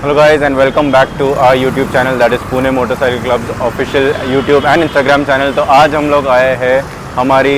Hello guys and welcome back to our YouTube channel that is Pune Motorcycle Club's official YouTube and Instagram channel। तो आज हम लोग आए हैं हमारी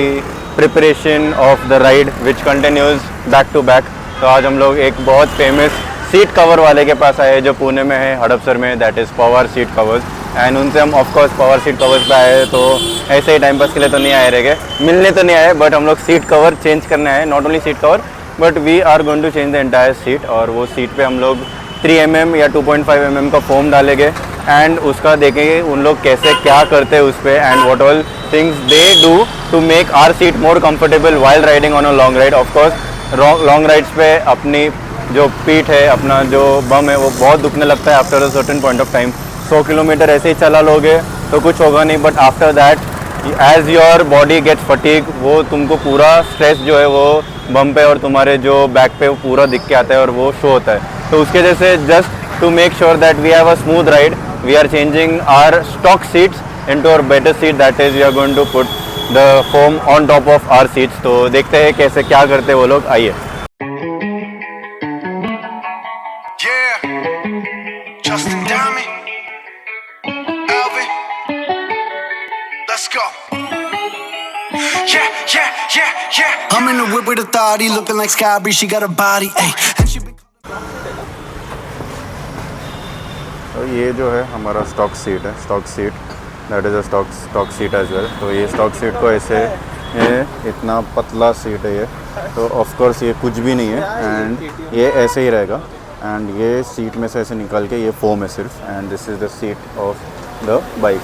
preparation of the ride which continues back to back. तो आज हम लोग एक बहुत फेमस सीट कवर वाले के पास आए हैं जो पुणे में है, हड़पसर में, that is Pawar seat covers. And उनसे हम ऑफकोर्स पवार सीट कवर्स पे आए, तो ऐसे ही टाइम पास के लिए तो नहीं आए रह गए, मिलने तो नहीं आए, बट हम लोग सीट कवर चेंज करने आए। Not only seat cover but we are going to change the entire seat. और वो सीट पे हम लोग 3 mm या 2.5 mm का फोम डालेंगे एंड उसका देखेंगे उन लोग कैसे क्या करते हैं उस पर, and what all things they do to make our seat more comfortable while riding on a long ride. Of course long rides पे अपनी जो पीठ है, अपना जो बम है, वो बहुत दुखने लगता है after a certain point of time. 100 kilometre ऐसे ही चला लोगे तो कुछ होगा नहीं, but after that as your body gets fatigue, वो तुमको पूरा स्ट्रेस जो है वो बम पे और तुम्हारे जो बैक पे वो पूरा दिख के आता है और वो शो होता है। तो उसके जैसे just to make sure that we have a smooth ride, we are changing our stock seats into our better seat, that is we are going to put the foam on top of our seats. तो देखते हैं कैसे क्या करते हैं वो लोग, आइए। I'm in the whip with authority, looking like Sky Bree, she got a body, ayy, and she तो ये जो है हमारा स्टॉक सीट है, stock seat that is a stock seat as well. तो ये स्टॉक सीट को ऐसे, ये इतना पतला सीट है ये, तो ऑफ कोर्स ये कुछ भी नहीं है एंड ये ऐसे ही रहेगा। एंड ये सीट में से ऐसे निकल के ये फोम है सिर्फ, and this is the seat of the bike.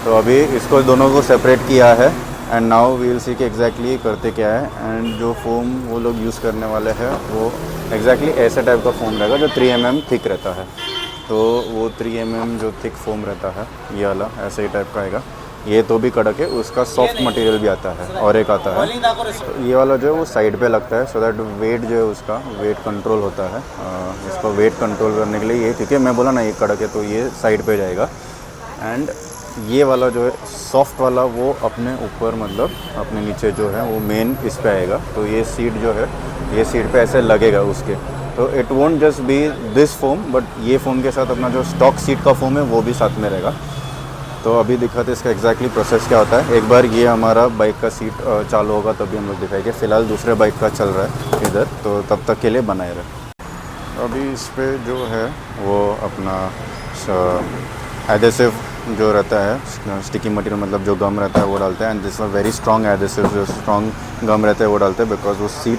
तो अभी इसको दोनों को सेपरेट किया है and now we will see कि एग्जैक्टली करते क्या है। एंड जो फोम वो लोग यूज़ करने वाले हैं वो एग्जैक्टली ऐसे टाइप का फोम रहेगा जो 3 mm थिक रहता है। तो वो 3 mm जो थिक फोम रहता है ये वाला ऐसे ही टाइप का आएगा। ये तो भी कड़क है, उसका सॉफ्ट मटेरियल भी आता है और एक आता है तो ये वाला जो है वो साइड पे लगता है सो दैट वेट जो है उसका वेट कंट्रोल होता है। इसको वेट कंट्रोल करने के लिए ये, ठीक है मैं बोला ना ये कड़क है तो ये साइड पे जाएगा। एंड ये वाला जो है सॉफ्ट वाला वो अपने ऊपर, मतलब अपने नीचे जो है वो मेन इस पे आएगा। तो ये सीट जो है ये सीट पे ऐसे लगेगा उसके, तो it won't just be this foam but ये फोम के साथ अपना जो स्टॉक सीट का फोम है वो भी साथ में रहेगा। तो अभी दिखाते इसका एग्जैक्टली प्रोसेस क्या होता है। एक बार ये हमारा बाइक का सीट चालू होगा तभी हम लोग दिखाएंगे। फ़िलहाल दूसरे बाइक का चल रहा है इधर, तो तब तक के लिए बनाए रहे। अभी इस पर जो है वो अपना एडेसिव जो रहता है, स्टिकी मटेरियल मतलब जो गम रहता है वो डालते हैं। And this very strong adhesive, जो स्ट्रॉन्ग गम रहता है वो डालते हैं, बिकॉज वो सीट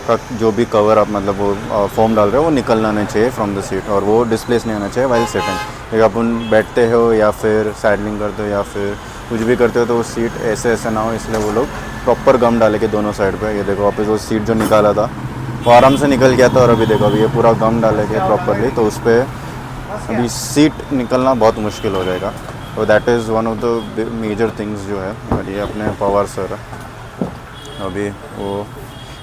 का जो भी कवर आप मतलब वो फॉर्म डाल रहे हो वो निकलना नहीं चाहिए फ्रॉम द सीट, और वो डिस्प्लेस नहीं होना चाहिए वाइल सेटिंग। अगर अपन बैठते हो या फिर सैडलिंग करते हो या फिर कुछ भी करते हो तो वो सीट ऐसे ऐसे ना हो, इसलिए वो लोग प्रॉपर गम डाले के दोनों साइड पे। ये देखो वापस वो सीट जो निकाला था वो आराम से निकल गया था, और अभी देखो अभी ये पूरा गम डाले के प्रॉपरली, तो उस पर अभी सीट निकलना बहुत मुश्किल हो जाएगा। तो that is one of the major things जो है। और ये अपने पवार सर है, अभी वो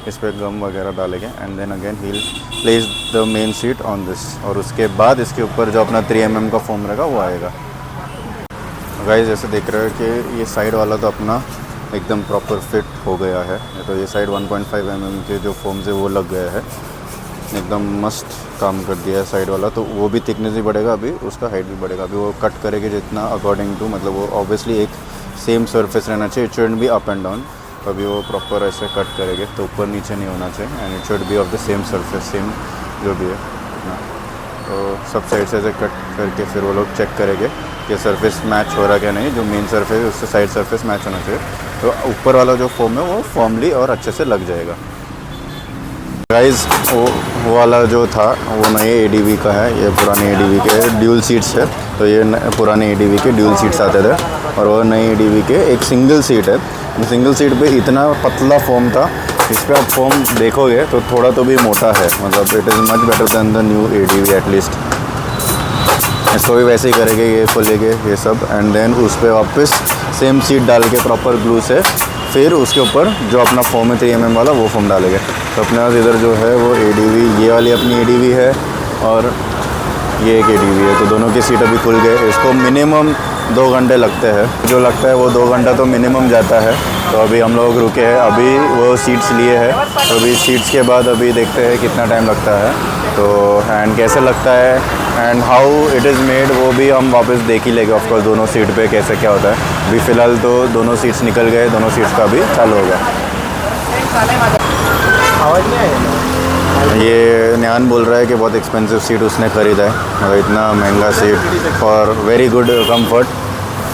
इस पर गम वगैरह डालेंगे and then again he place the main seat on this, और उसके बाद इसके ऊपर जो अपना 3 mm का फोम रहेगा वो आएगा। गाइस जैसे देख रहे हो कि ये साइड वाला तो अपना एकदम प्रॉपर फिट हो गया है। तो ये साइड 1.5 mm के जो फोम्स है वो लग गया है, एकदम मस्त काम कर दिया है साइड वाला। तो वो भी थिकनेस भी बढ़ेगा, अभी उसका हाइट भी बढ़ेगा। अभी वो कट करेंगे जितना अकॉर्डिंग टू, मतलब वो ऑब्वियसली एक सेम सरफेस रहना चाहिए, it should be up and down. अभी वो प्रॉपर ऐसे कट करेंगे तो ऊपर नीचे नहीं होना चाहिए, and it should be of the same surface, same जो भी है ना। तो सब साइड से ऐसे कट करके फिर वो लोग चेक करेंगे कि सरफेस मैच हो रहा क्या नहीं, जो मेन सरफेस है उससे साइड सरफेस मैच होना चाहिए। तो ऊपर वाला जो फोम है वो फॉर्मली और अच्छे से लग जाएगा। गाइस वो वाला जो था वो नए ADV का है, ये पुराने ADV के ड्यूल सीट्स है। तो ये पुराने ADV के ड्यूल सीट्स आते थे, और वो नए ADV के एक सिंगल सीट है। सिंगल सीट पे इतना पतला फोम था, इस पर आप फोम देखोगे तो थोड़ा तो भी मोटा है, मतलब it is much better than the new ADV at least. इसको भी वैसे ही करेंगे, ये खोलेंगे ये सब, एंड देन उस पर वापस सेम सीट डाल के प्रॉपर ग्लू से फिर उसके ऊपर जो अपना फोम है 3 mm वाला वो फोम डालेंगे। तो अपने पास इधर जो है वो ADV, ये वाली अपनी ADV है और ये एक ADV है, तो दोनों की सीट अभी खुल गए। इसको मिनिमम 2 घंटे लगते हैं, जो लगता है वो 2 घंटा तो मिनिमम जाता है। तो अभी हम लोग रुके हैं, अभी वो सीट्स लिए हैं, तो अभी सीट्स के बाद अभी देखते हैं कितना टाइम लगता है तो एंड कैसे लगता है and how it is made वो भी हम वापस देख ही लेंगे ऑफकोर्स दोनों सीट पे कैसे क्या होता है। अभी फ़िलहाल तो दोनों सीट्स निकल गए, दोनों सीट्स का भी चालू हो गया। ये न्यान बोल रहा है कि बहुत एक्सपेंसिव सीट उसने ख़रीदा है, मतलब इतना महंगा seat for very good comfort.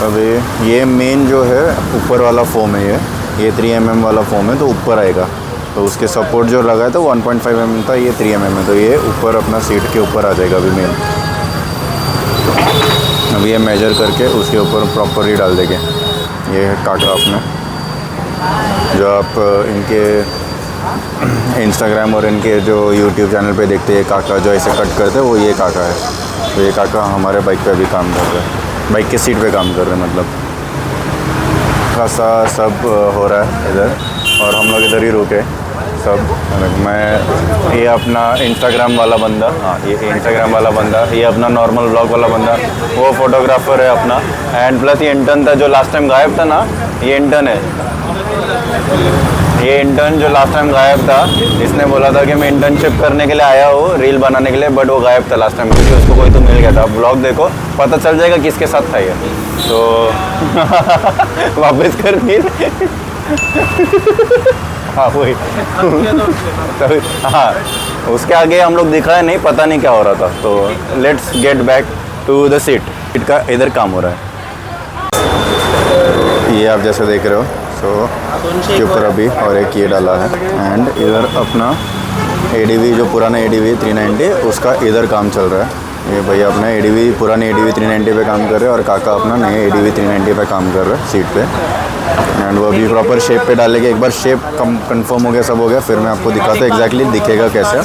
अभी ये मेन जो है ऊपर वाला फोम है, ये 3 mm वाला फोम है, तो ऊपर आएगा। तो उसके सपोर्ट जो लगा है तो 1.5 mm था, ये 3 mm है, तो ये ऊपर अपना सीट के ऊपर आ जाएगा अभी मेन। अभी ये मेजर करके उसके ऊपर प्रॉपर ही डाल देंगे। ये काटा अपने जो आप इनके इंस्टाग्राम और इनके जो यूट्यूब चैनल पे देखते हैं काका जो ऐसे कट करते हैं, वो ये काका है। तो ये काका हमारे बाइक पे भी काम कर रहे हैं, बाइक के सीट पे काम कर रहे हैं, मतलब खासा सब हो रहा है इधर और हम लोग इधर ही रुके सब। मैं ये अपना इंस्टाग्राम वाला बंदा, हाँ ये इंस्टाग्राम वाला बंदा, ये अपना नॉर्मल ब्लॉग वाला बंदा, वो फोटोग्राफर है अपना, एंड प्लस ये इंटर्न था जो लास्ट टाइम गायब था ना, ये इंटर्न है। ये इंटर्न जो लास्ट टाइम गायब था, इसने बोला था कि मैं इंटर्नशिप करने के लिए आया हूँ रील बनाने के लिए, बट वो गायब था लास्ट टाइम क्योंकि उसको कोई तो मिल गया था। ब्लॉग देखो पता चल जाएगा किसके साथ था ये। तो वापस कर रील। हाँ वही। हाँ उसके आगे हम लोग दिखाए नहीं, पता नहीं क्या हो रहा था। तो let's get back to the seat का इधर काम हो रहा है। ये आप जैसे देख रहे हो तो के ऊपर अभी और एक ये डाला है एंड इधर अपना ADV जो पुराना ADV 390 उसका इधर काम चल रहा है। ये भैया अपना ADV पुराने ADV 390 पे काम कर रहे हैं और काका अपना नए ADV 390 पे काम कर रहे हैं सीट पे। एंड वो अभी प्रॉपर शेप पे डालेंगे। एक बार शेप कंफर्म हो गया, सब हो गया, फिर मैं आपको दिखाता हूँ एग्जैक्टली दिखेगा कैसे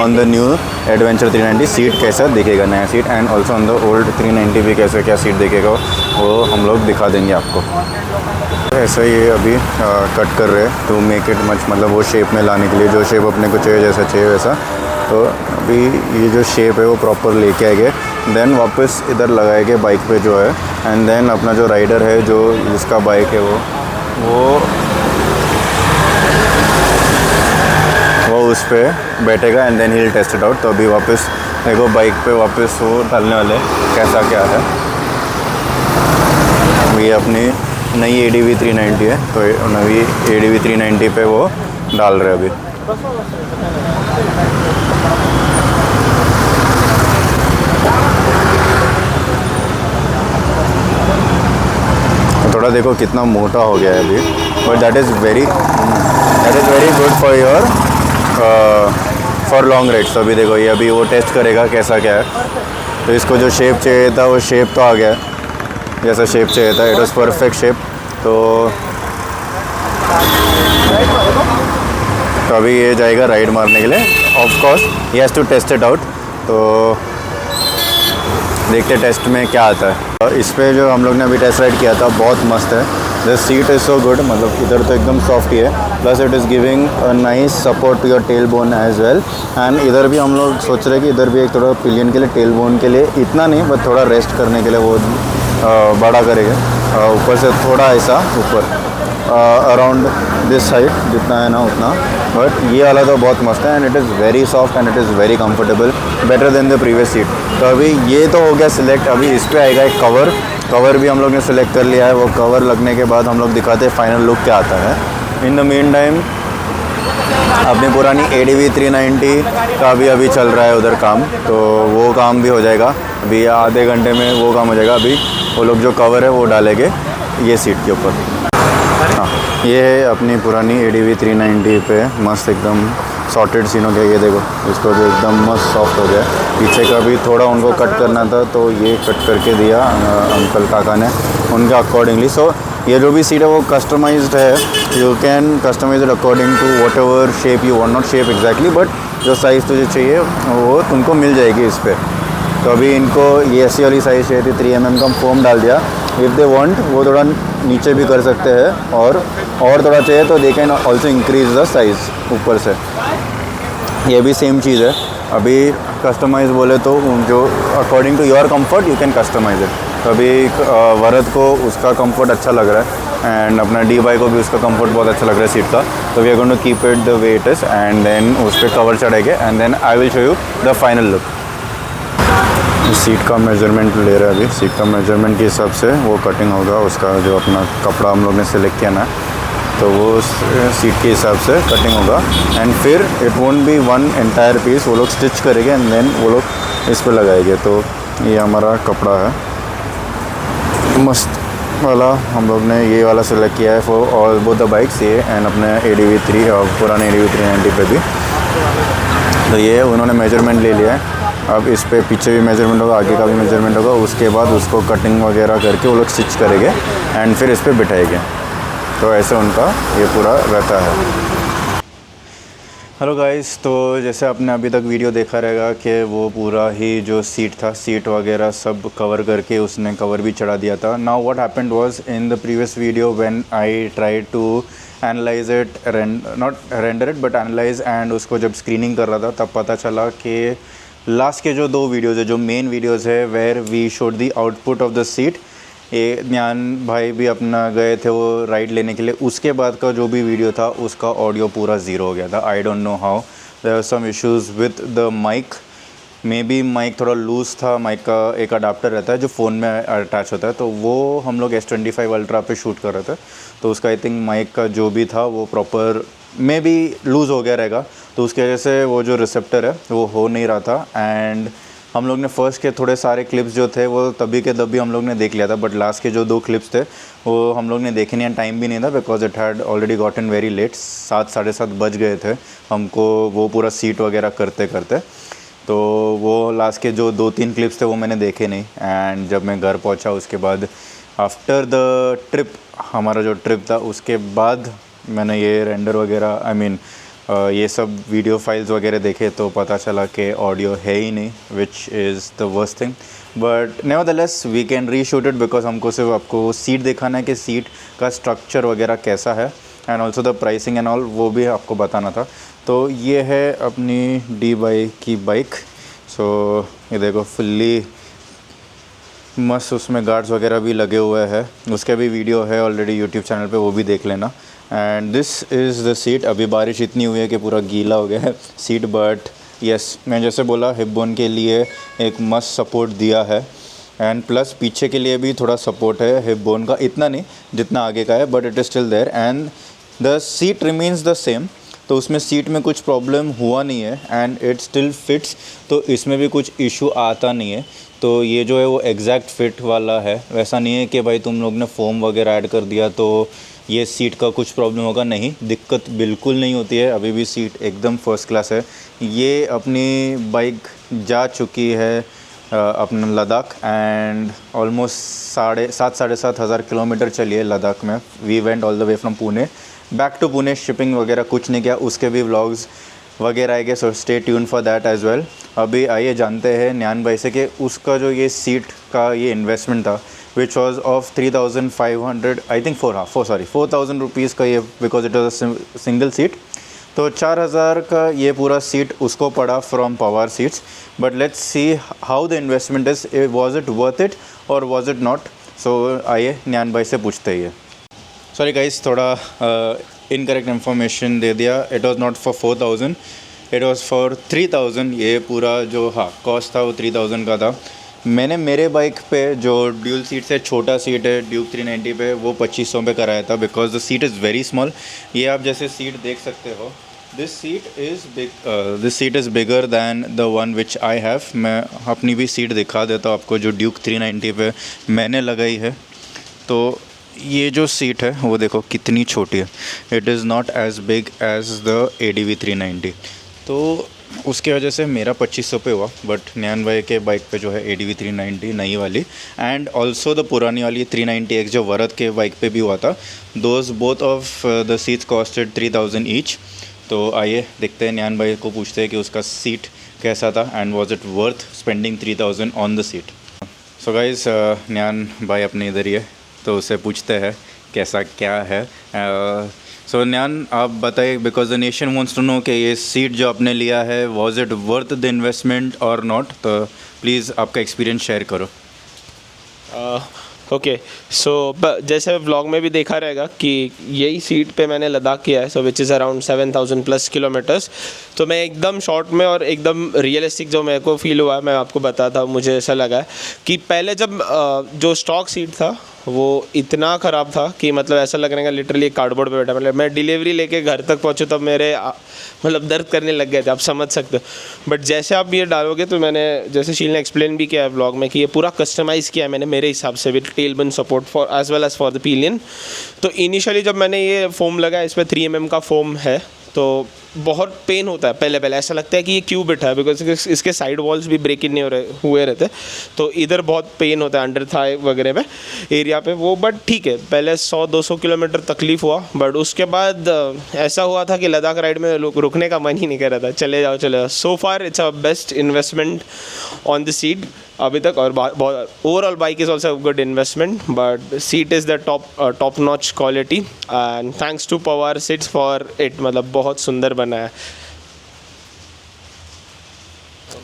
on the new adventure 390 seat कैसा दिखेगा नया seat, and also on the old 390 भी कैसे क्या सीट दिखेगा वो हम लोग दिखा देंगे आपको। ऐसा ही अभी कट कर रहे हैं टू मेक इट मच, मतलब वो शेप में लाने के लिए जो शेप अपने को चाहिए जैसा चाहिए वैसा। तो अभी ये जो शेप है वो प्रॉपर लेके आएंगे, देन वापस इधर लगाएंगे बाइक पे जो है, एंड देन अपना जो राइडर है जो जिसका बाइक है वो उस पर बैठेगा and then he will test it out. तो अभी वापस देखो बाइक पे वापस वो डालने वाले कैसा क्या है। ये अपनी नई ADV 390 है, तो नई ADV 390 पे वो डाल रहे हैं अभी। थोड़ा देखो कितना मोटा हो गया है अभी, but that is very good for your for long rides. अभी देखो ये अभी वो टेस्ट करेगा कैसा क्या है। तो इसको जो शेप चाहिए था वो शेप तो आ गया है, जैसा शेप चाहिए था, इट वॉज परफेक्ट शेप। तो अभी ये जाएगा राइड मारने के लिए, of course he has to test it out. तो देखते टेस्ट में क्या आता है। और इस पे जो हम लोग ने अभी टेस्ट राइड किया था बहुत मस्त है। The seat is so good, मतलब इधर तो एकदम सॉफ्ट ही है, plus it is giving a nice support to your tail bone as well. And इधर भी हम लोग सोच रहे हैं कि इधर भी एक थोड़ा पिलियन के लिए टेल बोन के लिए इतना नहीं, बट थोड़ा रेस्ट करने के लिए वो बड़ा करेगा ऊपर से थोड़ा ऐसा ऊपर अराउंड दिस साइड जितना है ना उतना। बट ये वाला तो बहुत मस्त है and it is very soft and it is very comfortable, better than the previous seat. तो अभी ये तो हो गया सिलेक्ट। अभी इस पर आएगा एक कवर भी हम लोग ने सिलेक्ट कर लिया है। वो कवर लगने के बाद हम लोग दिखाते हैं फाइनल लुक क्या आता है। इन द मीन टाइम अपनी पुरानी ADV 390 का भी अभी चल रहा है उधर काम, तो वो काम भी हो जाएगा अभी आधे घंटे में, वो काम हो जाएगा। अभी वो लोग जो कवर है वो डालेंगे ये सीट के ऊपर। हाँ ये है अपनी पुरानी ADV 390 पे मस्त एकदम सॉर्टेड सीन हो गया। ये देखो इसको जो एकदम मस्त सॉफ्ट हो गया। पीछे का भी थोड़ा उनको कट करना था तो ये कट करके दिया अंकल काका ने उनके अकॉर्डिंगली। सो ये जो भी सीट है वो कस्टमाइज्ड है, you can customise it according to whatever shape you want, not shape exactly but जो साइज़ तुझे चाहिए वो तुमको मिल जाएगी इस पर। तो अभी इनको ये ऐसी वाली साइज़ चाहिए थी, 3 mm का फोम डाल दिया। इफ़ दे वांट वो थोड़ा नीचे भी कर सकते हैं और थोड़ा चाहिए तो they can also increase the size ऊपर से। ये भी सेम चीज़ है। अभी कस्टमाइज़ बोले तो जो according to your comfort you can customise it. तो अभी वरद को उसका कंफर्ट अच्छा लग रहा है एंड अपना डी बाई को भी उसका कंफर्ट बहुत अच्छा लग रहा है सीट का. तो we are going to keep it the way it is and then उस पर कवर चढ़ेंगे and then I will show you the final look. Seat का मेजरमेंट ले रहा है अभी. सीट का मेजरमेंट के हिसाब से वो कटिंग होगा. उसका जो अपना कपड़ा हम लोग ने सिलेक्ट किया ना, तो वो सीट के हिसाब से कटिंग होगा एंड फिर it won't be one entire piece. वो लोग स्टिच करेंगे एंड देन वो लोग इस पर लगाएंगे. तो ये हमारा कपड़ा है मस्त वाला. हम लोग ने ये वाला सेलेक्ट किया है for all both the bikes, ये एंड अपने ADV3 और पुराने ADV 390 पे भी. तो ये उन्होंने मेजरमेंट ले लिया है. अब इस पे पीछे भी मेजरमेंट होगा, आगे का भी मेजरमेंट होगा. उसके बाद उसको कटिंग वगैरह करके वो लोग स्टिच करेंगे एंड फिर इस पर बिठाएंगे. तो ऐसे उनका ये पूरा रहता है. हेलो गाइस, तो जैसे आपने अभी तक वीडियो देखा रहेगा कि वो पूरा ही जो सीट था, सीट वगैरह सब कवर करके उसने कवर भी चढ़ा दिया था. Now what happened was in the previous video when I tried to analyse it, not render it but analyse, and उसको जब स्क्रीनिंग कर रहा था तब पता चला कि लास्ट के जो 2 वीडियोज़ है, जो मेन वीडियोज़ है where we showed the output of the seat, ये ज्ञान भाई भी अपना गए थे वो राइड लेने के लिए, उसके बाद का जो भी वीडियो था उसका ऑडियो पूरा ज़ीरो हो गया था. I don't know how. There are some issues with the mic. Maybe mic थोड़ा लूज़ था. माइक का एक अडाप्टर रहता है जो फ़ोन में अटैच होता है, तो वो हम लोग S25 अल्ट्रा पे शूट कर रहे थे. तो उसका आई थिंक माइक का जो भी था वो प्रॉपर मे बी लूज़ हो गया रहेगा. तो उसकी वजह से वो जो रिसेप्टर है वो हो नहीं रहा था. एंड हम लोग ने फर्स्ट के थोड़े सारे क्लिप्स जो थे वो तभी के तभी हम लोग ने देख लिया था, बट लास्ट के जो 2 क्लिप्स थे वो हम लोग ने देखे नहीं. टाइम भी नहीं था because it had already gotten very late. 7 साढ़े 7 बज गए थे हमको वो पूरा सीट वगैरह करते करते. तो वो लास्ट के जो 2-3 क्लिप्स थे वो मैंने देखे नहीं. एंड जब मैं घर पहुंचा उसके बाद आफ्टर द ट्रिप, हमारा जो ट्रिप था उसके बाद मैंने ये रेंडर वगैरह ये सब वीडियो फाइल्स वगैरह देखे तो पता चला कि ऑडियो है ही नहीं, which is the worst thing. But nevertheless we can reshoot it because हमको सिर्फ आपको सीट दिखाना है कि सीट का स्ट्रक्चर वगैरह कैसा है and also the pricing and all वो भी आपको बताना था. तो ये है अपनी डी बाई की बाइक. सो ये देखो फुल्ली मस्त, उसमें गार्ड्स वगैरह भी लगे हुए हैं. उसके भी वीडियो है ऑलरेडी यूट्यूब चैनल पे, वो भी देख लेना. And this is the seat. अभी बारिश इतनी हुई है कि पूरा गीला हो गया है सीट, बट यस मैं जैसे बोला हिप बोन के लिए एक मस्त सपोर्ट दिया है एंड प्लस पीछे के लिए भी थोड़ा सपोर्ट है हिप बोन का, इतना नहीं जितना आगे का है, but it is still there and the seat remains the same. तो उसमें सीट में कुछ प्रॉब्लम हुआ नहीं है एंड इट स्टिल फिट्स. तो इसमें भी कुछ इशू आता नहीं है. तो ये जो है वो एग्जैक्ट फिट वाला है. वैसा नहीं है कि भाई तुम लोग ने फोम वगैरह ऐड कर दिया तो ये सीट का कुछ प्रॉब्लम होगा. नहीं, दिक्कत बिल्कुल नहीं होती है. अभी भी सीट एकदम फर्स्ट क्लास है. ये अपनी बाइक जा चुकी है अपना लद्दाख एंड ऑलमोस्ट 7,500 किलोमीटर चली है लद्दाख में. We went all the way from Pune back to Pune. Shipping वगैरह कुछ नहीं किया, उसके भी व्लॉग्स वगैरह आएंगे, so stay tuned for that as well. अभी आइए जानते हैं न्यान भाई से कि उसका जो ये सीट का ये इन्वेस्टमेंट था which was of 3,500 I think 4,000 rupees का ये, because it was a single seat. तो 4,000 का ये पूरा सीट उसको पड़ा from Pawar seats. But let's see how the investment is. Was it worth it और वॉज इट नॉट. सो आइए न्यान भाई से पूछते ही है. सॉरी गाइस, थोड़ा इनकरेक्ट इन्फॉर्मेशन दे दिया. It was not for 4,000, it was for 3,000. ये पूरा जो कॉस्ट था वो 3,000 का था. मैंने मेरे बाइक पे जो ड्यूल सीट से छोटा सीट है ड्यूक 390 पे वो 2,500 पे कराया था because the seat is very small. ये आप जैसे सीट देख सकते हो, this seat is bigger than the one which I have. मैं अपनी भी सीट दिखा देता हूँ आपको जो ड्यूक 390 पे मैंने लगाई है. तो ये जो सीट है वो देखो कितनी छोटी है. It is not as big as the ADV 390. तो उसकी वजह से मेरा 2,500 पे हुआ. बट न्यान भाई के बाइक पे जो है ADV 390 नई वाली एंड ऑल्सो द पुरानी वाली 390X जो वरद के बाइक पे भी हुआ था, those both of the seats costed 3,000 each. तो आइए देखते हैं, न्यान भाई को पूछते हैं कि उसका सीट कैसा था and was it worth spending 3,000 on the seat. So guys न्यान भाई अपने इधर ही है तो उससे पूछते हैं कैसा क्या है. सो न्यान आप बताइए, because the nation wants to know कि ये सीट जो आपने लिया है was it worth the investment और नॉट. तो प्लीज़ आपका एक्सपीरियंस शेयर करो. ओके सो जैसे व्लॉग में भी देखा रहेगा कि यही सीट पे मैंने लद्दाख किया है, so which is around 7,000 plus kilometers. तो मैं एकदम शॉर्ट में और एकदम रियलिस्टिक जो मेरे को फील हुआ है मैं आपको बताता हूँ। मुझे ऐसा लगा है कि पहले जब जो स्टॉक सीट था वो इतना ख़राब था कि मतलब ऐसा लग रहा है लिटरली कार्डबोर्ड पे बैठा। मतलब मैं डिलीवरी लेके घर तक पहुँचूँ तब मेरे मतलब दर्द करने लग गए थे, आप समझ सकते हो। बट जैसे आप ये डालोगे तो मैंने जैसे शील ने एक्सप्लेन भी किया है व्लॉग में कि ये पूरा कस्टमाइज़ किया है मैंने मेरे हिसाब से with tail bone support for as well as for the pillion. तो इनिशियली जब मैंने ये फोम लगाया, इसमें 3 mm का फोम है, तो बहुत पेन होता है पहले ऐसा लगता है कि ये क्यों बैठा है, बिकॉज इसके साइड वॉल्स भी ब्रेक इन नहीं हुए रहते, तो इधर बहुत पेन होता है अंडर थाई वगैरह में एरिया पे वो। बट ठीक है, पहले 100-200 किलोमीटर तकलीफ़ हुआ, बट उसके बाद ऐसा हुआ था कि लद्दाख राइड में रुकने का मन ही नहीं कर रहा था, चले जाओ। So far it's a best investment on the seat अभी तक। और overall bike is also good investment, but seat is the top notch quality and thanks to Pawar seats for it. मतलब बहुत सुंदर बना है।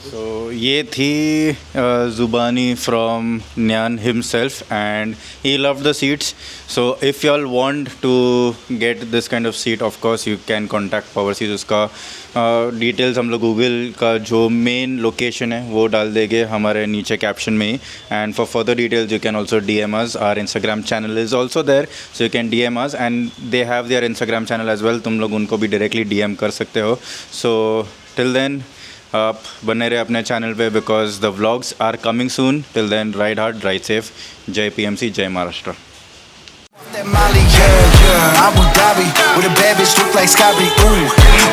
So ये थी Zubani from Nyan himself and he loved the seats. So if you all want to get this kind of seat, of course you can contact Power Seats. उसका details हम लोग गूगल का जो मेन लोकेशन है वो डाल देंगे हमारे नीचे कैप्शन में ही। And for further details you can also DM us. Our Instagram channel is also there, so you can DM us and they have their Instagram channel as well. तुम लोग उनको भी डायरेक्टली DM कर सकते हो। So till then आप बने रहे अपने चैनल पे because the vlogs are coming soon. Till then ride hard, ride safe. जय PMC, जय Maharashtra. That Molly, yeah. Abu Dhabi, with a bad bitch look like Scotty, ooh,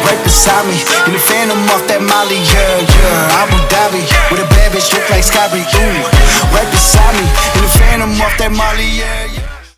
right beside me, in the Phantom off that Molly, yeah. Abu Dhabi, with a bad bitch look like Scotty, ooh, right beside me, in the Phantom off that Molly, yeah.